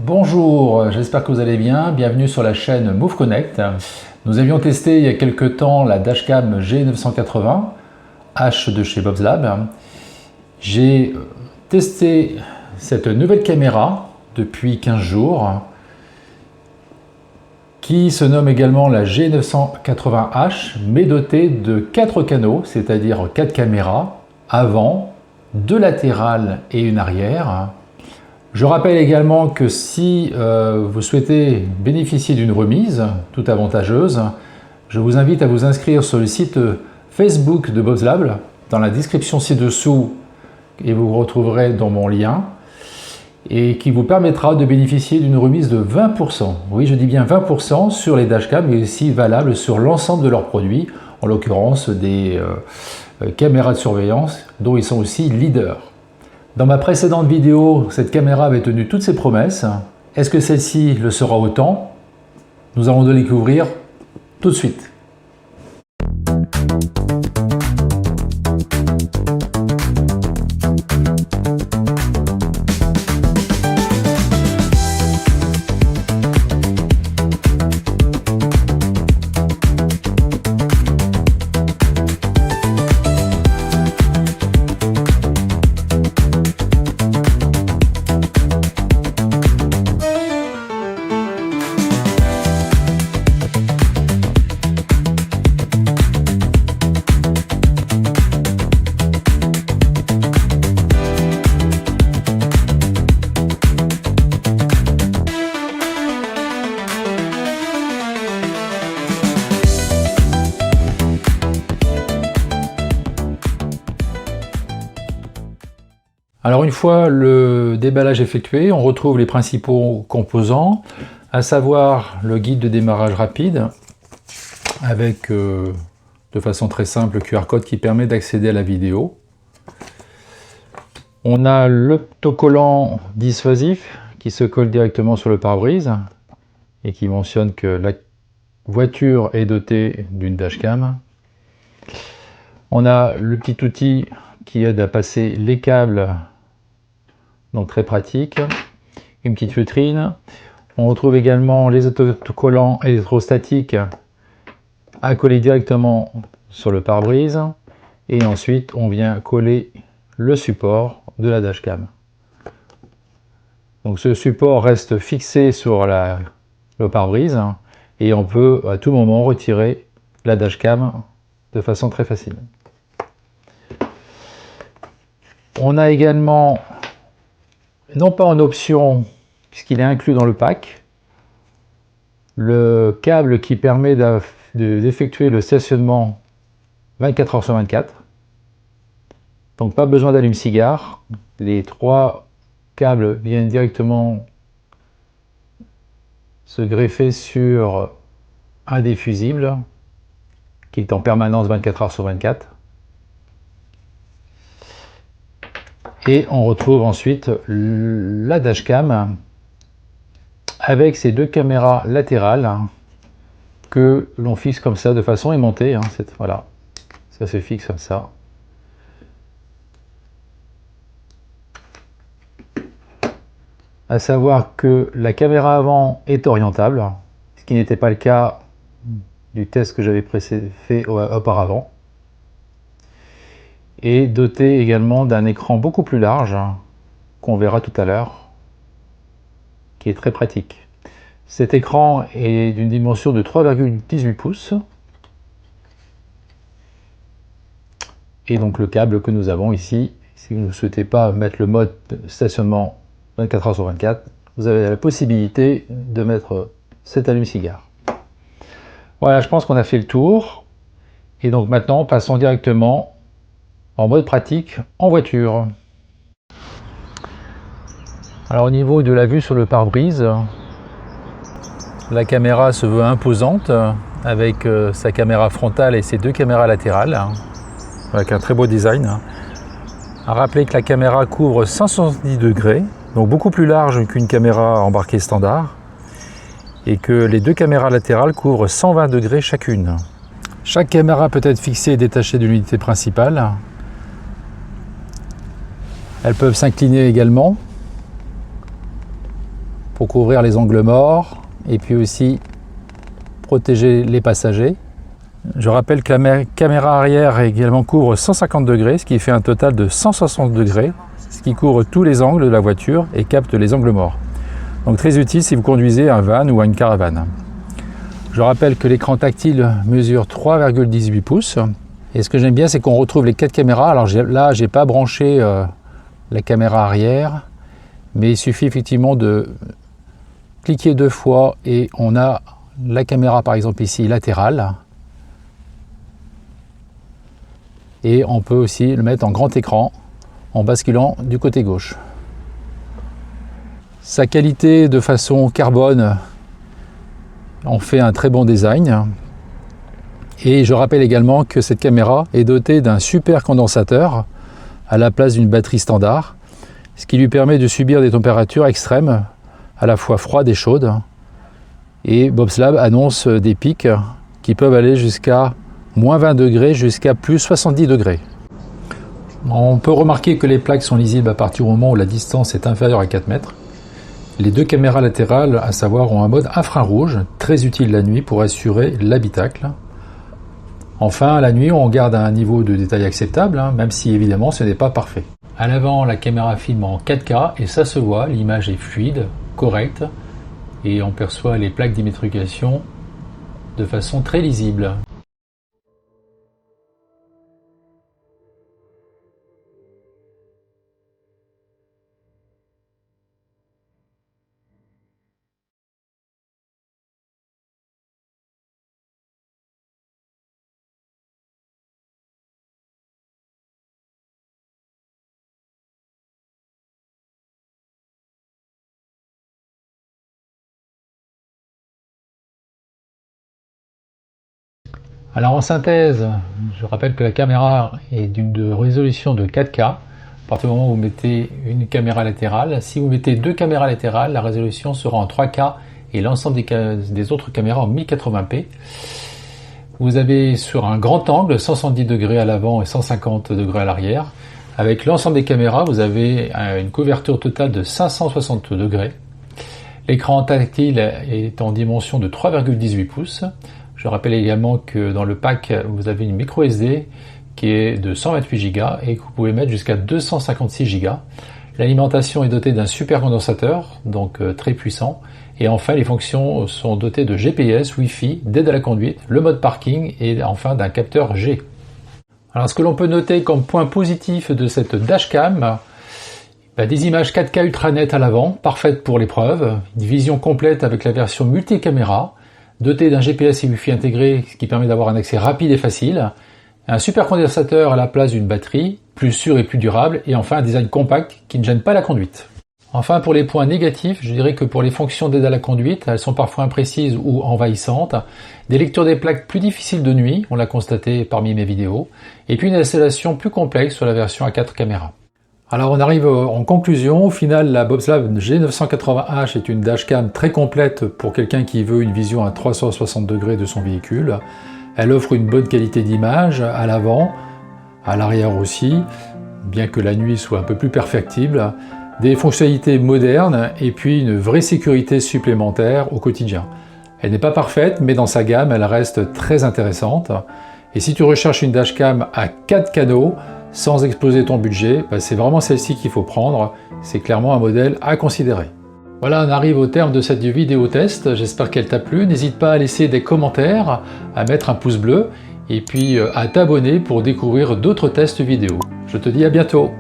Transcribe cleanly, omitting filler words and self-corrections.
Bonjour, j'espère que vous allez bien. Bienvenue sur la chaîne Move Connect. Nous avions testé il y a quelques temps la dashcam G980H de chez Bob's Lab. J'ai testé cette nouvelle caméra depuis 15 jours qui se nomme également la G980H mais dotée de 4 canaux, c'est-à-dire 4 caméras avant, 2 latérales et une arrière. Je rappelle également que si vous souhaitez bénéficier d'une remise toute avantageuse, je vous invite à vous inscrire sur le site Facebook de Bob's Lab, dans la description ci-dessous, et vous retrouverez dans mon lien, et qui vous permettra de bénéficier d'une remise de 20%. Oui, je dis bien 20% sur les dashcams, mais aussi valable sur l'ensemble de leurs produits, en l'occurrence des caméras de surveillance, dont ils sont aussi leaders. Dans ma précédente vidéo, cette caméra avait tenu toutes ses promesses. Est-ce que celle-ci le sera autant? Nous allons le découvrir tout de suite. Alors une fois le déballage effectué, on retrouve les principaux composants, à savoir le guide de démarrage rapide, avec de façon très simple le QR code qui permet d'accéder à la vidéo. On a l'autocollant dissuasif qui se colle directement sur le pare-brise et qui mentionne que la voiture est dotée d'une dashcam. On a le petit outil qui aide à passer les câbles, donc très pratique. Une petite feutrine. On retrouve également les autocollants électrostatiques à coller directement sur le pare-brise. Et ensuite, on vient coller le support de la dashcam. Donc ce support reste fixé sur le pare-brise et on peut à tout moment retirer la dashcam de façon très facile. On a également, non pas en option, puisqu'il est inclus dans le pack, le câble qui permet d'effectuer le stationnement 24 h sur 24. Donc pas besoin d'allume-cigare. Les 3 câbles viennent directement se greffer sur un des fusibles qui est en permanence 24 h sur 24. Et on retrouve ensuite la dashcam avec ces 2 caméras latérales que l'on fixe comme ça de façon aimantée. Voilà, ça se fixe comme ça. À savoir que la caméra avant est orientable, ce qui n'était pas le cas du test que j'avais fait auparavant. Et doté également d'un écran beaucoup plus large, qu'on verra tout à l'heure, qui est très pratique. Cet écran est d'une dimension de 3,18 pouces. Et donc le câble que nous avons ici, si vous ne souhaitez pas mettre le mode stationnement 24 h sur 24, vous avez la possibilité de mettre cet allume-cigare. Voilà, je pense qu'on a fait le tour. Et donc maintenant, passons directement en mode pratique en voiture. Alors au niveau de la vue sur le pare-brise, la caméra se veut imposante avec sa caméra frontale et ses 2 caméras latérales, avec un très beau design. À rappeler que la caméra couvre 170 degrés, donc beaucoup plus large qu'une caméra embarquée standard, et que les 2 caméras latérales couvrent 120 degrés chacune. Chaque caméra peut être fixée et détachée de l'unité principale. Elles peuvent s'incliner également. pour couvrir les angles morts et puis aussi protéger les passagers. Je rappelle que la caméra arrière également couvre 150 degrés, ce qui fait un total de 160 degrés, ce qui couvre tous les angles de la voiture et capte les angles morts. Donc très utile si vous conduisez un van ou une caravane. Je rappelle que l'écran tactile mesure 3,18 pouces. Et ce que j'aime bien, c'est qu'on retrouve les 4 caméras. Alors là, je n'ai pas branché la caméra arrière, mais il suffit effectivement de cliquer 2 fois et on a la caméra, par exemple ici, latérale. Et on peut aussi le mettre en grand écran en basculant du côté gauche. Sa qualité de façon carbone en fait un très bon design. Et je rappelle également que cette caméra est dotée d'un super condensateur à la place d'une batterie standard, ce qui lui permet de subir des températures extrêmes, à la fois froides et chaudes. Et Bobslab annonce des pics qui peuvent aller jusqu'à moins 20 degrés jusqu'à plus 70 degrés. On peut remarquer que les plaques sont lisibles à partir du moment où la distance est inférieure à 4 mètres. Les 2 caméras latérales, à savoir, ont un mode infrarouge, très utile la nuit pour assurer l'habitacle. Enfin, la nuit, on garde un niveau de détail acceptable, même si évidemment ce n'est pas parfait. À l'avant, la caméra filme en 4K et ça se voit, l'image est fluide, correcte et on perçoit les plaques d'immatriculation de façon très lisible. Alors en synthèse, je rappelle que la caméra est de résolution de 4K. À partir du moment où vous mettez une caméra latérale, si vous mettez 2 caméras latérales, la résolution sera en 3K et l'ensemble des autres caméras en 1080p. Vous avez sur un grand angle 170 degrés à l'avant et 150 degrés à l'arrière. Avec l'ensemble des caméras, vous avez une couverture totale de 560 degrés. L'écran tactile est en dimension de 3,18 pouces. Je rappelle également que dans le pack, vous avez une micro SD qui est de 128 Go et que vous pouvez mettre jusqu'à 256 Go. L'alimentation est dotée d'un super condensateur, donc très puissant. Et enfin, les fonctions sont dotées de GPS, Wi-Fi, d'aide à la conduite, le mode parking et enfin d'un capteur G. Alors, ce que l'on peut noter comme point positif de cette dashcam, des images 4K ultra nettes à l'avant, parfaites pour l'épreuve, une vision complète avec la version multicaméra, dotée d'un GPS et Wi-Fi intégré, ce qui permet d'avoir un accès rapide et facile, un super condensateur à la place d'une batterie, plus sûre et plus durable, et enfin un design compact qui ne gêne pas la conduite. Enfin, pour les points négatifs, je dirais que pour les fonctions d'aide à la conduite, elles sont parfois imprécises ou envahissantes, des lectures des plaques plus difficiles de nuit, on l'a constaté parmi mes vidéos, et puis une installation plus complexe sur la version à 4 caméras. Alors on arrive en conclusion. Au final, la Bobslab G980H est une dashcam très complète pour quelqu'un qui veut une vision à 360 degrés de son véhicule. Elle offre une bonne qualité d'image à l'avant, à l'arrière aussi, bien que la nuit soit un peu plus perfectible, des fonctionnalités modernes et puis une vraie sécurité supplémentaire au quotidien. Elle n'est pas parfaite, mais dans sa gamme, elle reste très intéressante. Et si tu recherches une dashcam à 4 canaux, sans exploser ton budget, c'est vraiment celle-ci qu'il faut prendre. C'est clairement un modèle à considérer. Voilà, on arrive au terme de cette vidéo test. J'espère qu'elle t'a plu. N'hésite pas à laisser des commentaires, à mettre un pouce bleu et puis à t'abonner pour découvrir d'autres tests vidéo. Je te dis à bientôt.